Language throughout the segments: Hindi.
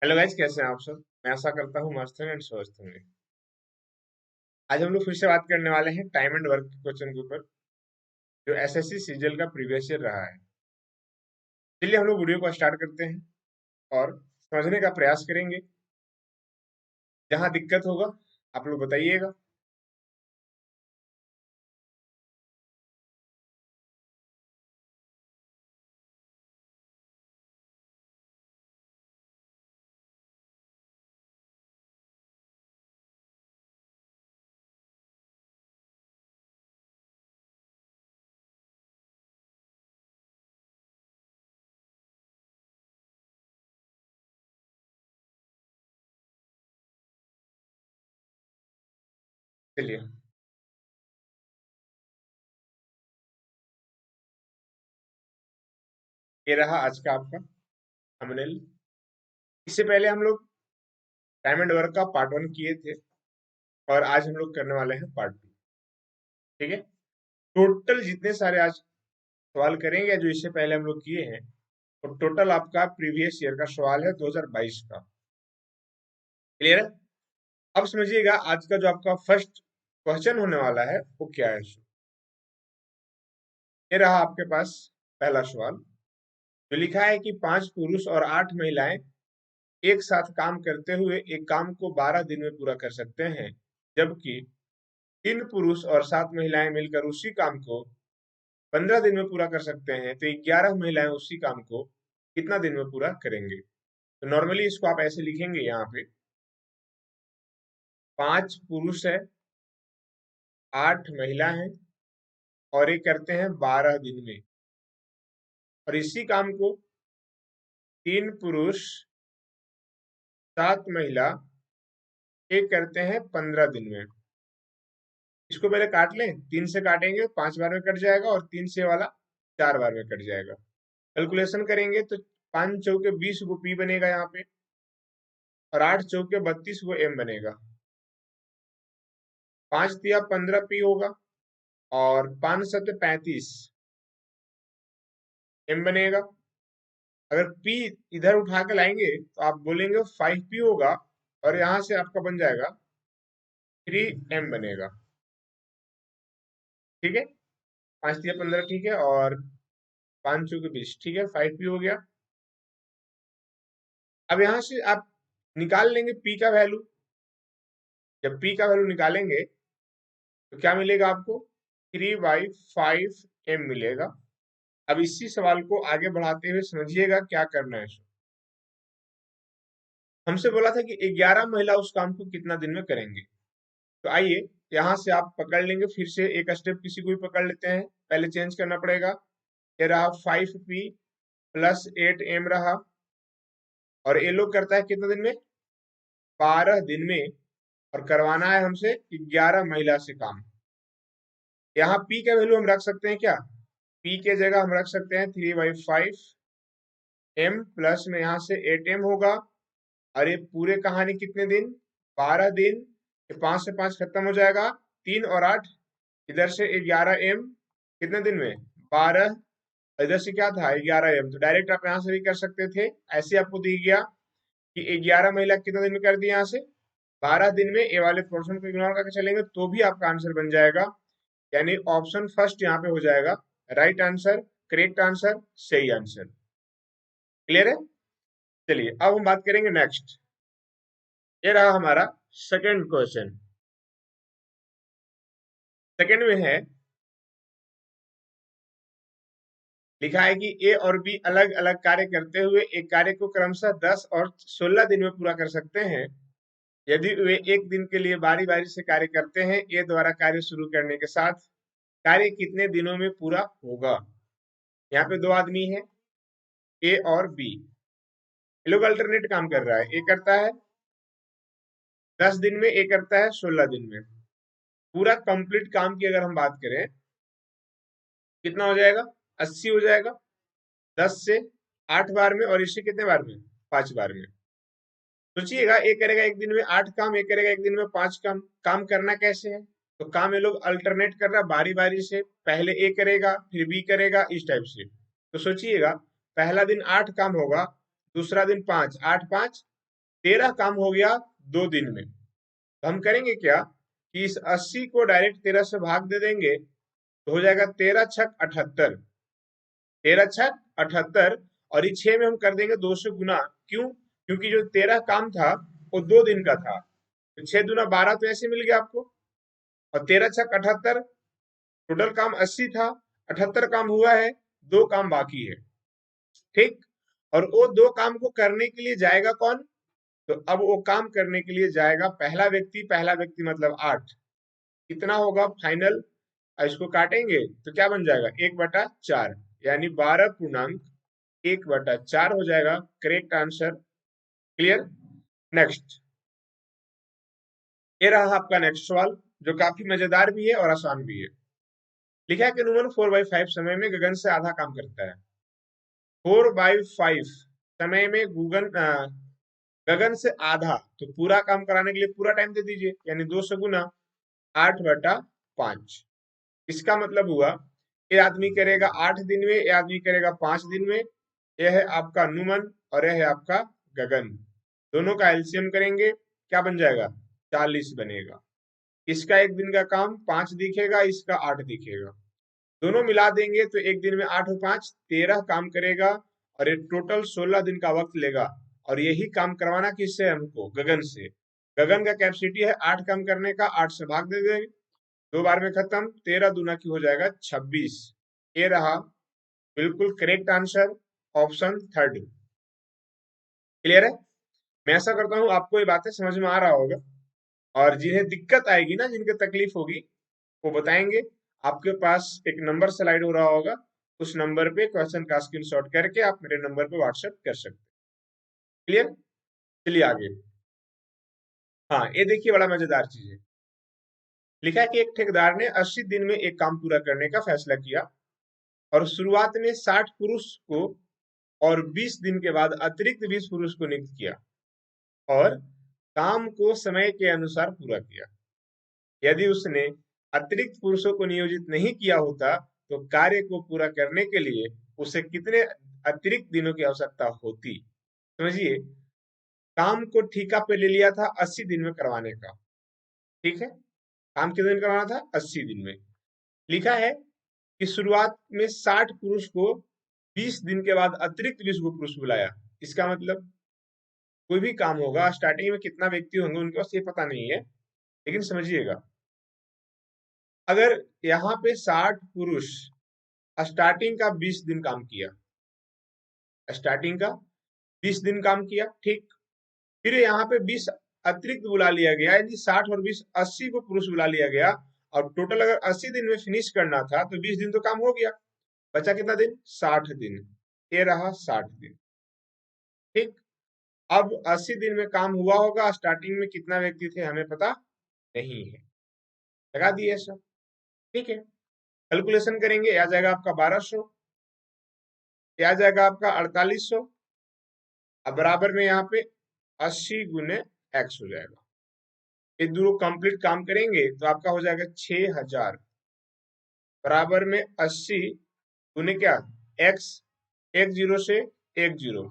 हेलो गाइस, कैसे हैं आप सब। मैं आशा करता हूँ मस्त हैं एंड स्वस्थ होंगे। आज हम लोग फिर से बात करने वाले हैं टाइम एंड वर्क के क्वेश्चन के ऊपर, जो एसएससी सीजीएल का प्रीवियस ईयर रहा है। चलिए हम लोग वीडियो को स्टार्ट करते हैं और समझने का प्रयास करेंगे। जहां दिक्कत होगा आप लोग बताइएगा। चलिए, ये रहा आज का आपका थंबनेल। इससे पहले हम लोग टाइम एंड वर्क का पार्ट 1 किए थे और आज हम लोग करने वाले हैं पार्ट 2। ठीक है, टोटल जितने सारे आज सवाल करेंगे जो इससे पहले हम लोग किए हैं, तो टोटल आपका प्रीवियस ईयर का सवाल है 2022 का। क्लियर है। अब समझिएगा आज का जो आपका फर्स्ट क्वेश्चन होने वाला है वो क्या है। ये रहा आपके पास पहला सवाल, जो लिखा है कि 5 पुरुष और 8 महिलाएं एक साथ काम करते हुए एक काम को 12 दिन में पूरा कर सकते हैं, जबकि 3 पुरुष और 7 महिलाएं मिलकर उसी काम को 15 दिन में पूरा कर सकते हैं, तो 11 महिलाएं उसी काम को कितना दिन में पूरा करेंगे। तो नॉर्मली इसको आप ऐसे लिखेंगे, यहाँ पे 5 पुरुष है, 8 महिला है और ये करते हैं 12 दिन में। और इसी काम को 3 पुरुष 7 महिला एक करते हैं 15 दिन में। इसको पहले काट लें, 3 से काटेंगे 5 बार में कट जाएगा और 3 से वाला 4 बार में कट जाएगा। कैलकुलेशन करेंगे तो 5 चौके 20 को पी बनेगा यहाँ पे, और 8 चौके 32 को एम बनेगा। 5 तिया 15 पी होगा और 5 सत्ते 35 एम बनेगा। अगर पी इधर उठा के लाएंगे तो आप बोलेंगे 5 पी होगा और यहाँ से आपका बन जाएगा 3 एम बनेगा। ठीक है, 5 तिया 15 ठीक है, और 5 चौके 20 ठीक है, 5 पी हो गया। अब यहाँ से आप निकाल लेंगे पी का वैल्यू। जब पी का वैल्यू निकालेंगे तो क्या मिलेगा आपको, 3/5 एम मिलेगा। अब इसी सवाल को आगे बढ़ाते हुए समझिएगा क्या करना है। हमसे बोला था कि 11 महिला उस काम को कितना दिन में करेंगे। तो आइए यहाँ से आप पकड़ लेंगे, फिर से एक स्टेप किसी को भी पकड़ लेते हैं। पहले चेंज करना पड़ेगा। ये रहा 5p + 8m रहा, और ये लोग करता है कितना दिन में, 12 दिन में। और करवाना है हमसे 11 महिला से काम। यहाँ p का वैल्यू हम रख सकते हैं क्या, p के जगह हम रख सकते हैं 3/5 m, प्लस में यहाँ से 8m होगा। और ये पूरे कहानी कितने दिन, 12 दिन। ये 5 से 5 खत्म हो जाएगा, 3 और 8, इधर से 11m कितने दिन में, 12। इधर से क्या था 11m, तो डायरेक्ट आप यहाँ से भी कर सकते थे। ऐसे आपको दिख गया कि 11 महिला कितने दिन में कर दी, यहाँ से 12 दिन में। ए वाले पोर्शन को इग्नोर करके चलेंगे तो भी आपका आंसर बन जाएगा। यानी ऑप्शन फर्स्ट यहाँ पे हो जाएगा राइट आंसर, करेक्ट आंसर, सही आंसर। क्लियर है। चलिए अब हम बात करेंगे नेक्स्ट। ये रहा हमारा सेकंड क्वेश्चन। सेकंड में है, लिखा है कि ए और बी अलग अलग कार्य करते हुए एक कार्य को क्रमशः 10 और 16 दिन में पूरा कर सकते हैं। यदि वे एक दिन के लिए बारी बारी से कार्य करते हैं, ए द्वारा कार्य शुरू करने के साथ कार्य कितने दिनों में पूरा होगा। यहाँ पे 2 आदमी है, ए और बी। ये लोग अल्टरनेट काम कर रहा है। ए करता है 10 दिन में, ए करता है 16 दिन में। पूरा कंप्लीट काम की अगर हम बात करें कितना हो जाएगा, 80 हो जाएगा 10 से 8 बार में, और इससे कितने बार में, 5 बार में। सोचिएगा, ए करेगा एक दिन में 8 काम, ए करेगा एक दिन में 5 काम। काम करना कैसे है, तो काम ये लोग अल्टरनेट कर रहा है बारी बारी से। पहले ए करेगा फिर बी करेगा, इस टाइप से। तो सोचिएगा, पहला दिन 8 काम होगा, दूसरा दिन 5, 8 5 13 काम हो गया 2 दिन में। तो हम करेंगे क्या कि इस 80 को डायरेक्ट 13 से भाग दे देंगे, तो हो जाएगा 13 छक 78, 13 छक 78। और ये 6 में हम कर देंगे 2 से गुना। क्यों? क्योंकि जो 13 काम था वो 2 दिन का था, तो 6 दूना 12 तो ऐसे मिल गया आपको। और 13 छक 78, टोटल काम 80 था, 78 काम हुआ है, 2 काम बाकी है। ठीक। और वो 2 काम को करने के लिए जाएगा कौन? तो अब वो काम करने के लिए जाएगा पहला व्यक्ति, पहला व्यक्ति मतलब 8। कितना होगा फाइनल? इसको काटेंगे तो क्या बन जाएगा, 1/4, यानी 12.1/4 हो जाएगा करेक्ट आंसर। क्लियर? नेक्स्ट, ये रहा आपका नेक्स्ट सवाल, जो काफी मजेदार भी है और आसान भी है। लिखा है कि अनुमान 4/5 समय में गगन से आधा काम करता है। 4/5 समय में गगन से आधा, तो पूरा काम कराने के लिए पूरा टाइम दे दीजिए, यानी 2 से गुना, 8/5। इसका मतलब हुआ ये आदमी करेगा 8 दिन में, ये आदमी करेगा 5 दिन में। यह है आपका अनुमान और यह है आपका गगन। दोनों का एलसीएम करेंगे, क्या बन जाएगा? 40 बनेगा। इसका 1 दिन का काम 5 दिखेगा, इसका 8 दिखेगा। दोनों मिला देंगे तो 1 दिन में 8 और 5 13 काम करेगा, और ये टोटल 16 दिन का वक्त लेगा। और यही काम करवाना किससे? हमको गगन से। गगन का कैपेसिटी है 8 काम करने का, 8 से भाग दे देंगे, 2 बार में खत्म, 13 दूना की हो जाएगा 26। ये रहा बिल्कुल correct answer, option third. Clear है? मैं ऐसा करता हूँ आपको ये बातें समझ में आ रहा होगा, और जिन्हें दिक्कत आएगी ना, जिनके तकलीफ होगी, वो बताएंगे। आपके पास एक नंबर स्लाइड हो रहा होगा, उस नंबर पे क्वेश्चन का स्क्रीनशॉट करके आप मेरे नंबर पे व्हाट्सएप कर सकते हैं। क्लियर? चलिए आगे। हाँ, ये देखिए बड़ा मजेदार चीज है। लिखा है कि एक ठेकेदार ने 80 दिन में एक काम पूरा करने का फैसला किया, और शुरुआत में 60 पुरुष को और 20 दिन के बाद अतिरिक्त 20 पुरुष को नियुक्त किया, और काम को समय के अनुसार पूरा किया। यदि उसने अतिरिक्त पुरुषों को नियोजित नहीं किया होता, तो कार्य को पूरा करने के लिए उसे कितने अतिरिक्त दिनों की आवश्यकता होती? समझिए, काम को ठीका पे ले लिया था 80 दिन में करवाने का। ठीक है, काम कितने दिन करवाना था? 80 दिन में। लिखा है कि शुरुआत में 60 पुरुष को, 20 दिन के बाद अतिरिक्त 20 को पुरुष बुलाया। इसका मतलब कोई भी काम होगा, स्टार्टिंग में कितना व्यक्ति होंगे उनके पास ये पता नहीं है, लेकिन समझिएगा, अगर यहाँ पे 60 पुरुष स्टार्टिंग का 20 दिन काम किया, स्टार्टिंग का 20 दिन काम किया, ठीक। फिर यहाँ पे 20 अतिरिक्त बुला लिया गया, यानी 60 और 20 80 को पुरुष बुला लिया गया, और टोटल अगर 80 दिन में फिनिश करना था तो 20 दिन तो काम हो गया, बचा कितना दिन? 60 दिन। ये रहा 60 दिन। ठीक। अब 80 दिन में काम हुआ होगा, स्टार्टिंग में कितना व्यक्ति थे हमें पता नहीं है, लगा दिए सब। ठीक है, कैलकुलेशन करेंगे, आ जाएगा आपका 1200, आ जाएगा आपका 4800। अब बराबर में यहाँ पे 80 गुने x हो जाएगा। ये दोनों कंप्लीट काम करेंगे तो आपका हो जाएगा 6000, बराबर में 80 गुने क्या? x, एक जीरो से एक जीरो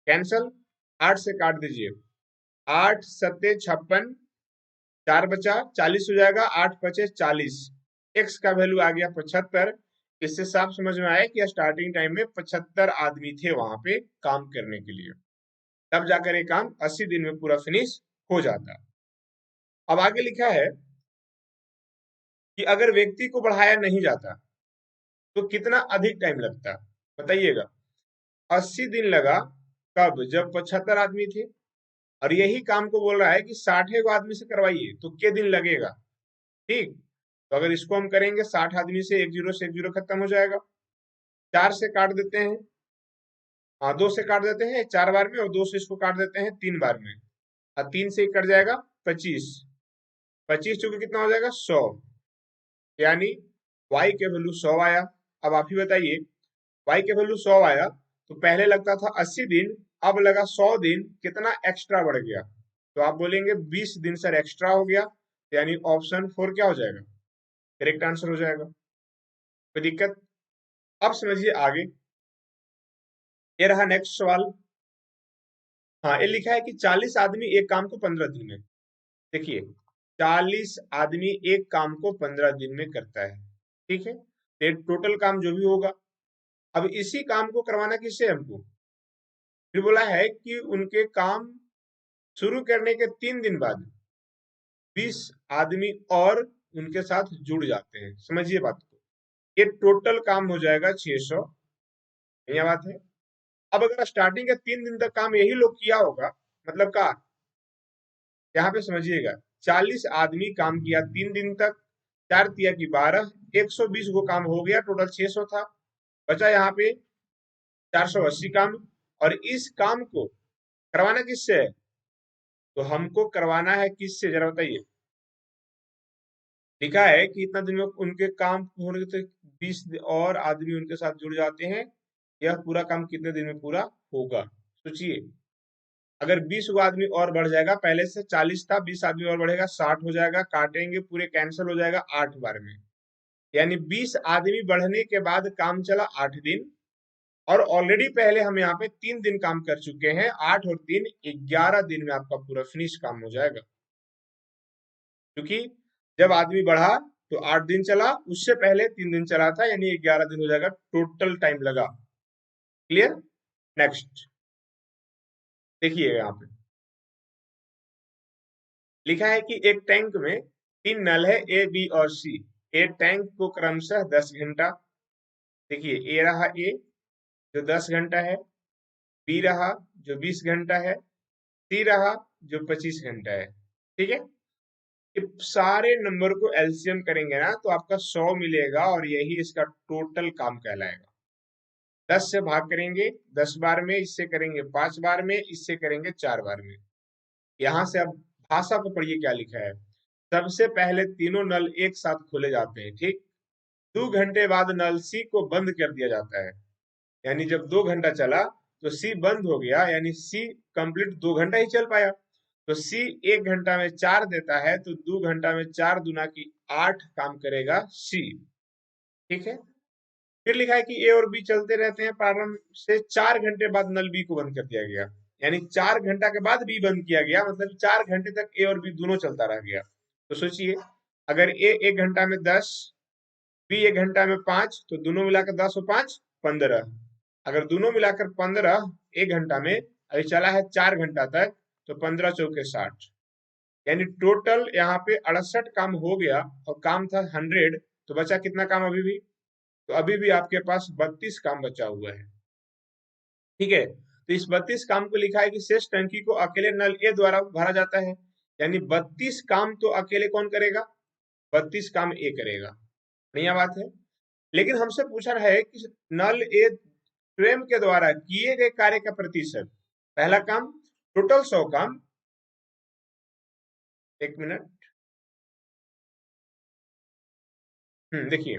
कैंसल, 8 से काट दीजिए, 8 सत्ते 56, 4 बचा 40 हो जाएगा, 8 पचे 40, x का वैल्यू आ गया 75। इससे साफ समझ में आया कि स्टार्टिंग टाइम में 75 आदमी थे वहां पे काम करने के लिए, तब जाकर ये काम 80 दिन में पूरा फिनिश हो जाता। अब आगे लिखा है कि अगर व्यक्ति को बढ़ाया नहीं जाता तो कितना अधिक टाइम लगता? बताइएगा। 80 दिन लगा, कब? जब 75 आदमी थे, और यही काम को बोल रहा है कि 60 को आदमी से करवाइए तो के दिन लगेगा। ठीक। तो अगर इसको हम करेंगे 60 आदमी से, एक जीरो से एक जीरो खत्म हो जाएगा, 4 से काट देते हैं, हाँ 2 से काट देते हैं 4 बार में, और 2 से इसको काट देते हैं 3 बार में, और 3 से कट जाएगा 25, 25 चूंकि कितना हो जाएगा 100, यानी y के वैल्यू 100 आया। अब आप ही बताइए, y के वैल्यू 100 आया तो पहले लगता था 80 दिन, अब लगा 100 दिन, कितना एक्स्ट्रा बढ़ गया? तो आप बोलेंगे 20 दिन सर एक्स्ट्रा हो गया, यानी ऑप्शन 4 क्या हो जाएगा? करेक्ट आंसर हो जाएगा। कोई दिक्कत? अब समझिए आगे, ये रहा नेक्स्ट सवाल। हाँ, ये लिखा है कि 40 आदमी एक काम को 15 दिन में, देखिए 40 आदमी एक काम को 15 दिन में करता है, ठीक है, ये टोटल काम जो भी होगा। अब इसी काम को करवाना किससे है हमको? फिर बोला है कि उनके काम शुरू करने के 3 दिन बाद 20 आदमी और उनके साथ जुड़ जाते हैं, समझिए बात को। ये टोटल काम हो जाएगा 600, बढ़िया बात है। अब अगर स्टार्टिंग के 3 दिन तक काम यही लोग किया होगा, मतलब का, यहाँ पे समझिएगा, 40 आदमी काम किया 3 दिन तक, 4 तिया की 12, 120 को काम हो गया, टोटल 600 था, बचा यहाँ पे 480 काम। और इस काम को करवाना किससे है? तो हमको करवाना है किससे, जरा बताइए। लिखा है कि इतना दिन में उनके काम होने से 20 और आदमी उनके साथ जुड़ जाते हैं, यह पूरा काम कितने दिन में पूरा होगा? सोचिए, अगर 20 गो आदमी और बढ़ जाएगा, पहले से 40 था, 20 आदमी और बढ़ेगा, 60 हो जाएगा, काटेंगे पूरे कैंसिल हो जाएगा 8 बार में, यानी 20 आदमी बढ़ने के बाद काम चला 8 दिन। और ऑलरेडी पहले हम यहाँ पे 3 दिन काम कर चुके हैं, 8 और 3 11 दिन में आपका पूरा फिनिश काम हो जाएगा। क्योंकि जब आदमी बढ़ा तो 8 दिन चला, उससे पहले 3 दिन चला था, यानी 11 दिन हो जाएगा, टोटल टाइम लगा। क्लियर? नेक्स्ट देखिए, यहाँ पे लिखा है कि एक टैंक में 3 नल है, ए बी और सी। ए टैंक को क्रमशः 10 घंटा, देखिए ए रहा ए जो 10 घंटा है, बी रहा जो 20 घंटा है, सी रहा जो 25 घंटा है, ठीक है। ये सारे नंबर को एलसीएम करेंगे ना तो आपका 100 मिलेगा, और यही इसका टोटल काम कहलाएगा। 10 से भाग करेंगे 10 बार में, इससे करेंगे 5 बार में, इससे करेंगे 4 बार में। यहाँ से अब भाषा को पढ़िए क्या लिखा है। सबसे पहले तीनों नल एक साथ खोले जाते हैं, ठीक। 2 घंटे बाद नल सी को बंद कर दिया जाता है, यानी जब 2 घंटा चला तो सी बंद हो गया, यानी सी कंप्लीट 2 घंटा ही चल पाया। तो सी 1 घंटा में 4 देता है, तो 2 घंटा में 4 दूना की 8 काम करेगा सी, ठीक है। फिर लिखा है कि ए और बी चलते रहते हैं प्रारंभ से, 4 घंटे बाद नल बी को बंद कर दिया गया, यानी 4 घंटा के बाद बी बंद किया गया, मतलब 4 घंटे तक ए और बी दोनों चलता रह गया। तो सोचिए, अगर ए 1 घंटा में 10, बी 1 घंटा में 5, तो दोनों मिलाकर 10 और 5 15। अगर दोनों मिलाकर 15 1 घंटा में, अभी चला है 4 घंटा तक, तो 15 चौके 60, यानी टोटल यहाँ पे 68 काम हो गया, और काम था 100, तो बचा कितना काम अभी भी? तो अभी भी आपके पास 32 काम बचा हुआ है, ठीक है। तो इस 32 काम को लिखा है कि शेष टंकी को अकेले नल ए द्वारा भरा जाता है, यानी 32 काम तो अकेले कौन करेगा? 32 काम ए करेगा, बढ़िया बात है। लेकिन हमसे पूछा है कि नल ए स्वयं के द्वारा किए गए कार्य का प्रतिशत। पहला काम, टोटल 100 काम, एक मिनट, देखिए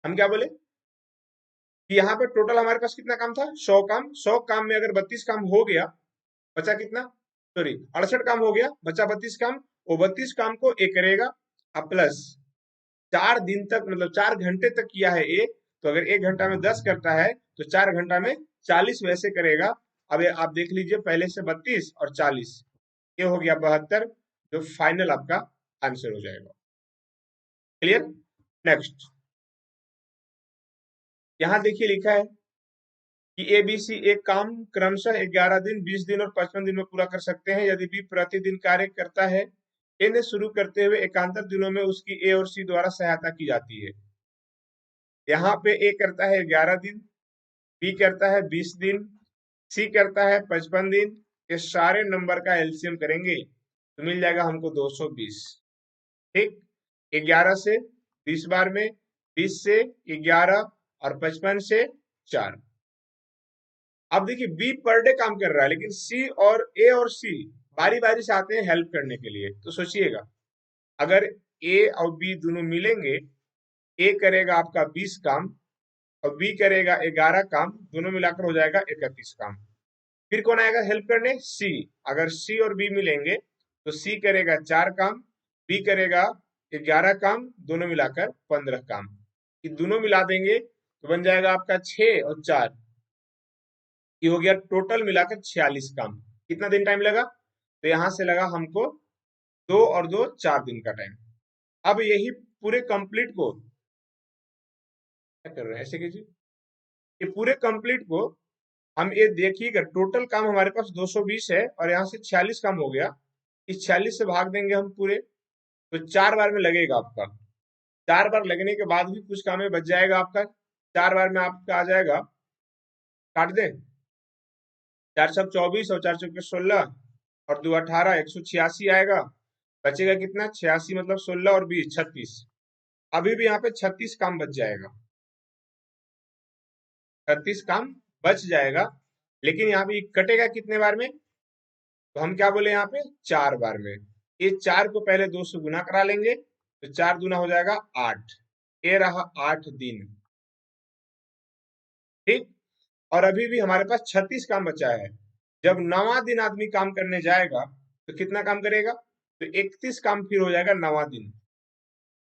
हम क्या बोले कि यहाँ पे टोटल हमारे पास कितना काम था? 100 काम। 100 काम में अगर 32 काम हो गया, बचा कितना? सॉरी, 68 काम हो गया, बचा 32 काम। वो 32 काम को ए करेगा, अब प्लस 4 दिन तक, मतलब 4 घंटे तक किया है ए, तो अगर 1 घंटा में 10 करता है, तो 4 घंटा में 40 वैसे करेगा। अब ये आप देख लीजिए, पहले से 32 और 40, ये हो गया 72, जो फाइनल आपका आंसर हो जाएगा। क्लियर? नेक्स्ट, यहाँ देखिए लिखा है कि ए बी सी एक काम क्रमशः 11 दिन, 20 दिन और 55 दिन में पूरा कर सकते हैं, यदि बी प्रतिदिन कार्य करता है। ए ने शुरू करते हुए एकांतर दिनों में उसकी ए और सी द्वारा सहायता की जाती है। यहाँ पे ए करता है 11 दिन, बी करता है 20 दिन, सी करता है 55 दिन। ये सारे नंबर का एलसीएम करेंगे तो मिल जाएगा हमको 220, ठीक। 11 से 20 बार में, 20 से 11 और 55 से 4। अब देखिए बी पर डे काम कर रहा है, लेकिन सी और ए और सी बारी बारी से आते हैं हेल्प करने के लिए। तो सोचिएगा, अगर ए और बी दोनों मिलेंगे, ए करेगा आपका 20 काम और बी करेगा 11 काम, दोनों मिलाकर हो जाएगा 31 काम। फिर कौन आएगा हेल्प करने? सी। अगर सी और बी मिलेंगे तो सी करेगा 4 काम, बी करेगा 11 काम, दोनों मिलाकर 15 काम। ये दोनों मिला देंगे तो बन जाएगा आपका 6 और 4, ये हो गया टोटल मिलाकर 46 काम। कितना दिन टाइम लगा? तो यहाँ से लगा हमको 2 और 2 4 दिन का टाइम। अब यही पूरे कंप्लीट को क्या कर रहे हैं, ऐसे कीजिए, ये पूरे कंप्लीट को हम ये देखिएगा, टोटल काम हमारे पास 220 है और यहाँ से 46 काम हो गया। इस 46 से भाग देंगे हम पूरे, तो 4 बार में लगेगा आपका। 4 बार लगने के बाद भी कुछ काम में बच जाएगा आपका। 4 बार में आपका आ जाएगा, काट दें, 4 सब 24 और 4 चौके 16 और 2 18, 186 आएगा। बचेगा कितना? 86 मतलब 16 और 20 36। अभी भी यहाँ पे 36 काम बच जाएगा, 36 काम बच जाएगा। लेकिन यहाँ पे कटेगा कितने बार में? तो हम क्या बोले यहाँ पे? 4 बार में। ये 4 को पहले 2 से गुना करा लेंगे, तो 4 दूना हो जाएगा 8। ये रहा 8 दिन, ठीक। और अभी भी हमारे पास 36 काम बचा है। जब 9वां दिन आदमी काम करने जाएगा तो कितना काम करेगा? तो 31 काम फिर हो जाएगा 9वां दिन।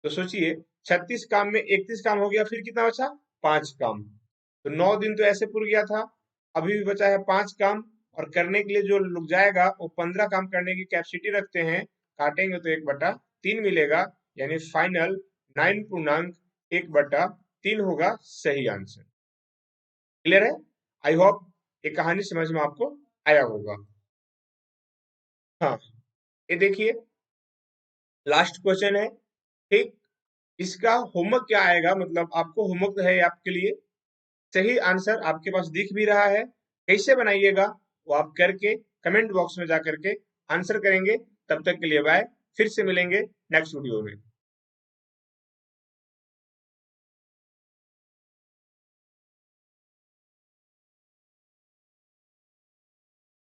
तो सोचिए, 36 काम में 31 काम हो गया, फिर कितना बचा? 5 काम। तो 9 दिन तो ऐसे पूर गया था, अभी भी बचा है 5 काम। और करने के लिए जो लोग जाएगा वो 15 काम करने की कैपेसिटी रखते हैं। काटेंगे तो 1/3 मिलेगा, यानी फाइनल 9.1/3 होगा सही आंसर। क्लियर है? आई होप ये कहानी समझ में आपको आया होगा। हाँ, ये देखिए, लास्ट क्वेश्चन है, ठीक। इसका होमवर्क क्या आएगा, मतलब आपको होमवर्क है आपके लिए, सही आंसर आपके पास दिख भी रहा है। कैसे बनाइएगा वो आप करके कमेंट बॉक्स में जा करके आंसर करेंगे। तब तक के लिए बाय, फिर से मिलेंगे नेक्स्ट वीडियो में।